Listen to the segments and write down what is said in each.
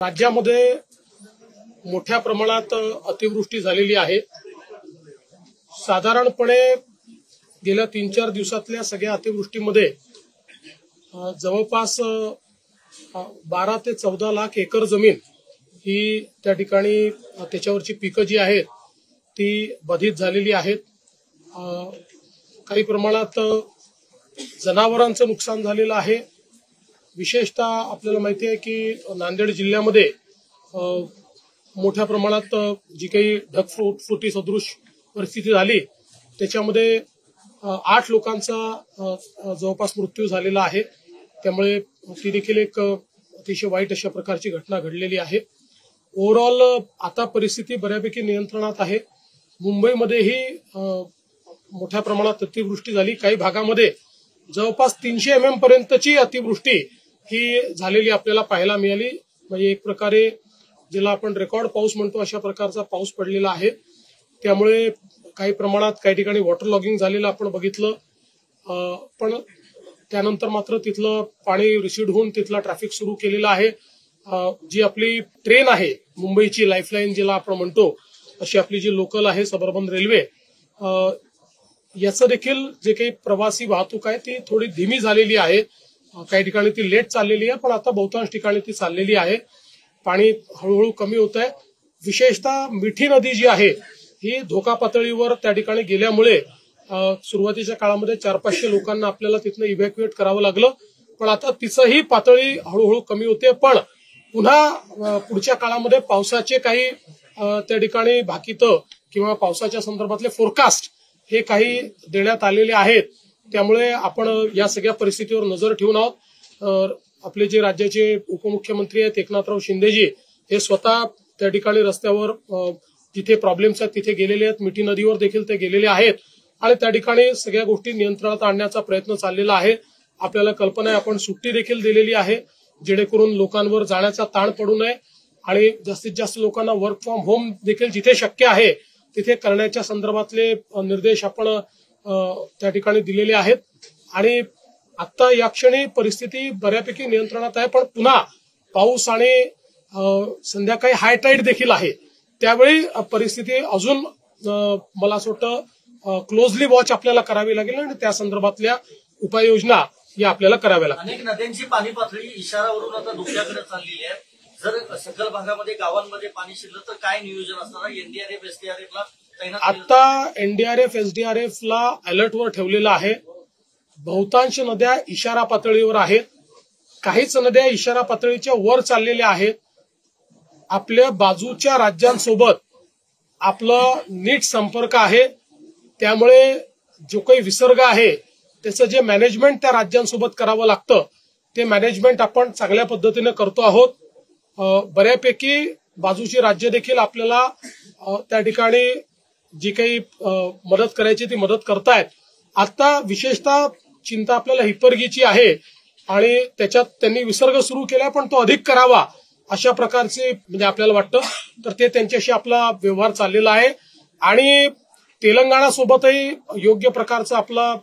राज्यामध्ये मोठ्या प्रमाणात अतिवृष्टी झालेली आहे। साधारणपणे गेल्या 3-4 दिवसातल्या सगळ्या अतिवृष्टीमध्ये जवळपास 12 ते 14 लाख एकर जमीन ही त्या ठिकाणी त्याच्यावरची पिकं जी आहेत ती बाधित झालेली आहेत। काही प्रमाणात जनावरांचं नुकसान झालेलं आहे। विशेषतः आपल्याला माहिती आहे की नांदेड जिल्ह्यामध्ये मोठ्या प्रमाणात जी काही ढगफुटी सदृश परिस्थिती झाली त्याच्यामध्ये 8 लोकांचा जवळपास मृत्यू झालेला आहे। त्यामुळे ती देखील एक अतिशय वाईट अशा प्रकारची घटना घडलेली आहे। ओव्हरऑल आता परिस्थिती बऱ्यापैकी नियंत्रणात आहे। मुंबईमध्येही मोठ्या प्रमाणात अतिवृष्टी झाली। काही भागामध्ये जवळपास 300 mm पर्यंतची अतिवृष्टी ही झालेली आपल्याला पाहायला मिळाली। म्हणजे एक प्रकारे ज्याला आपण रेकॉर्ड पाऊस म्हणतो अशा प्रकारचा पाऊस पडलेला आहे। त्यामुळे काही प्रमाणात काही ठिकाणी वॉटर लॉगिंग झालेलं आपण बघितलं, पण त्यानंतर मात्र तिथलं पाणी रिसीड होऊन तिथला ट्रॅफिक सुरू केलेला आहे। जी आपली ट्रेन आहे मुंबईची लाईफलाईन जिला आपण म्हणतो अशी आपली जी लोकल आहे सबर्बन रेल्वे, याचं देखील जे काही प्रवासी वाहतूक आहे ती थोडी धीमी झालेली आहे। काही ठिकाणी ती लेट चाललेली आहे, पण आता बहुतांश ठिकाणी ती चाललेली आहे। पाणी हळूहळू कमी होत आहे। विशेषतः मिठी नदी जी आहे ही धोका पातळीवर त्या ठिकाणी गेल्यामुळे सुरुवातीच्या काळामध्ये 400-500 लोकांना आपल्याला तिथनं इव्हॅक्युएट करावं लागलं, पण आता तिचंही पातळी हळूहळू कमी होते। पण पुन्हा पुढच्या काळामध्ये पावसाचे काही त्या ठिकाणी भाकितं किंवा पावसाच्या संदर्भातले फोरकास्ट हे काही देण्यात आलेले आहेत। त्यामुळे आपण या सगळ्या परिस्थितीवर नजर ठेवून आहोत। आपले जे राज्याचे उपमुख्यमंत्री आहेत एकनाथराव शिंदेजी हे स्वतः त्या ठिकाणी रस्त्यावर जिथे प्रॉब्लेम्स आहेत तिथे गेलेले आहेत। मिठी नदीवर देखील ते गेलेले आहेत आणि त्या ठिकाणी सगळ्या गोष्टी नियंत्रणात आणण्याचा प्रयत्न चाललेला आहे। आपल्याला कल्पना आहे आपण सुट्टी देखील दिलेली आहे जेणेकरून लोकांवर जाण्याचा ताण पडू नये आणि जास्तीत जास्त लोकांना वर्क फ्रॉम होम देखील जिथे शक्य आहे तिथे करण्याच्या संदर्भातले निर्देश आपण त्या ठिकाणी दिलेले आहेत। आणि आता या क्षणी परिस्थिती बऱ्यापैकी नियंत्रणात आहे, पण पुन्हा पाऊस आणि संध्याकाळी हाय टाईड देखील आहे। त्यावेळी परिस्थिती अजून मला असं वाटतं क्लोजली वॉच आपल्याला करावी लागेल आणि त्या संदर्भातल्या उपाययोजना या आपल्याला कराव्या लागतील। अनेक नद्यांची पाणी पातळी इशारावरून आता धोक्याकडे चाललेली आहे। जर सखल भागामध्ये गावांमध्ये पाणी शिरलं तर काय नियोजन असणार? एनडीआरएफ एसडीआरएफला आता एनडीआरएफ एसडीआरएफला अलर्टवर ठेवलेलं आहे। बहुतांश नद्या इशारा पातळीवर आहेत, काहीच नद्या इशारा पातळीच्या वर चाललेल्या आहेत। आपल्या बाजूच्या राज्यांसोबत आपला नीट संपर्क आहे, त्यामुळे जो काही विसर्ग आहे त्याचं जे मॅनेजमेंट त्या राज्यांसोबत करावं लागतं ते मॅनेजमेंट आपण चांगल्या पद्धतीने करतो आहोत। बऱ्यापैकी बाजूची राज्य देखील आपल्याला त्या ठिकाणी जी काही मदत करायची ती मदत करतायत। आता विशेषतः चिंता आपल्याला हिप्परगीची आहे आणि त्याच्यात त्यांनी विसर्ग सुरू केला, पण तो अधिक करावा अशा प्रकारचे म्हणजे आपल्याला वाटतं, तर ते त्यांच्याशी आपला व्यवहार चाललेला आहे। आणि तेलंगणासोबतही योग्य प्रकारचा आपला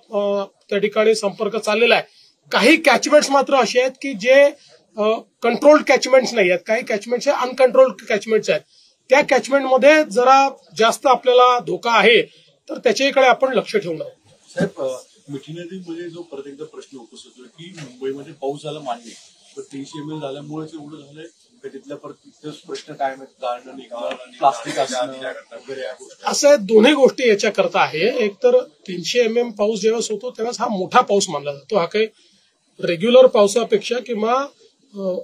त्या ठिकाणी संपर्क चाललेला आहे। काही कॅचमेंट्स मात्र असे आहेत की जे कंट्रोल्ड कॅचमेंट्स नाही आहेत, काही कॅचमेंट्स हे अनकंट्रोल्ड कॅचमेंट्स आहेत। त्या कॅचमेंटमध्ये जरा जास्त आपल्याला धोका आहे, तर त्याच्याकडे आपण लक्ष ठेवणार आहोत। साहेब, मिठी नदीमध्ये जो परत एकदा प्रश्न उपस्थित होतो की मुंबईमध्ये पाऊस झाला मान्य, तर 300 ml झाल्यामुळे एवढं झालंय का तिथल्या परत प्रश्न काय गाळणं निघालं, प्लास्टिक वगैरे असं दोन्ही गोष्टी याच्याकरता आहे। एक तर 300 mm पाऊस जेव्हा होतो तेव्हाच हा मोठा पाऊस मानला जातो। हा काही रेग्युलर पावसापेक्षा किंवा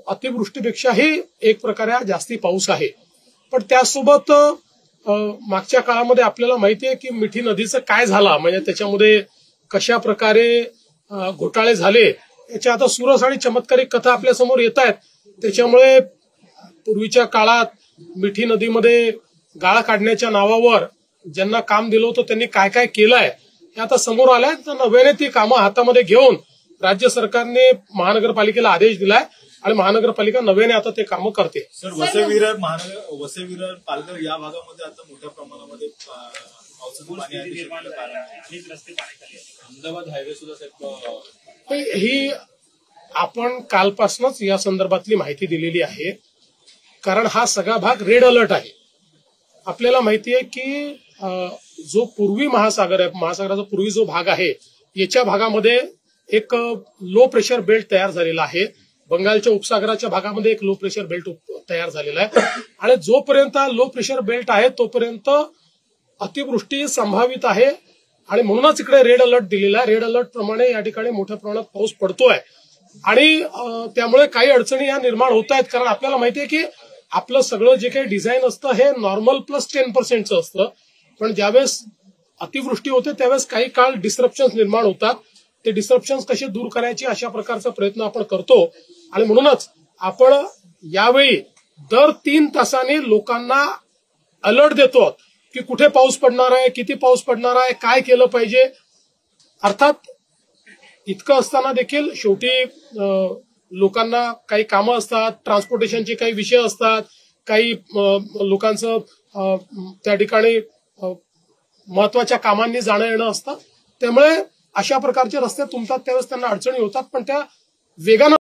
अतिवृष्टीपेक्षाही एक प्रकारे जास्ती पाऊस आहे। पण त्यासोबत मागच्या काळामध्ये आपल्याला माहिती आहे की मिठी नदीचं काय झालं, म्हणजे त्याच्यामध्ये कशा प्रकारे घोटाळे झाले याच्या आता सुरस आणि चमत्कारिक कथा आपल्या समोर येत आहेत। त्याच्यामुळे पूर्वीच्या काळात मिठी नदीमध्ये गाळ काढण्याच्या नावावर ज्यांना काम दिलं होतं त्यांनी काय काय केलंय हे आता समोर आलंय। तर नव्याने ती कामं हातामध्ये घेऊन राज्य सरकारने महानगरपालिकेला आदेश दिलाय आणि महानगरपालिका नव्याने आता ते कामं करते। सर, वसई-विरार पालघर या भागामध्ये आता मोठ्या प्रमाणामध्ये पावसाचं पाणी अनेक रस्ते पाण्याखाली आहेत। अहमदाबाद हायवे सुद्धा ही आपण कालपासूनच या संदर्भातली माहिती दिलेली आहे। कारण हा सगळा भाग रेड अलर्ट आहे. आपल्याला माहिती आहे की जो पूर्वी महासागर आहे, महासागराचा पूर्वी जो भाग आहे, याच्या भागामध्ये एक लो प्रेशर बेल्ट तयार झालेला आहे. बंगालच्या उपसागराच्या भागामध्ये एक लो प्रेशर बेल्ट तयार झालेला आहे. आणि जोपर्यंत लो प्रेशर बेल्ट आहे तोपर्यंत अतिवृष्टी संभावित आहे. आणि म्हणूनच इकडे रेड अलर्ट दिलेला आहे. रेड अलर्ट प्रमाणे या ठिकाणी मोठ्या प्रमाणात पाऊस पडतोय आणि त्यामुळे काही अडचणी या निर्माण होत आहेत. कारण आपल्याला माहिती आहे की आपलं सगळं जे काही डिझाईन असतं हे नॉर्मल प्लस 10% असतं, पण ज्यावेळेस अतिवृष्टी होते त्यावेळेस काही काळ डिस्रप्शन्स निर्माण होतात. ते डिस्रप्शन्स कसे दूर करायचे अशा प्रकारचा प्रयत्न आपण करतो. आणि म्हणूनच आपण यावेळी दर 3 तासांनी लोकांना अलर्ट देतो की कुठे पाऊस पडणार आहे, किती पाऊस पडणार आहे, काय केलं पाहिजे. अर्थात इतकं असताना देखील शेवटी लोकांना काही कामं असतात, ट्रान्सपोर्टेशनचे काही विषय असतात, काही लोकांचं त्या ठिकाणी महत्वाच्या कामांनी जाणं येणं असतं. त्यामुळे अशा प्रकारचे रस्ते तुंबतात त्यावेळेस त्यांना अडचणी होतात, पण त्या वेगानं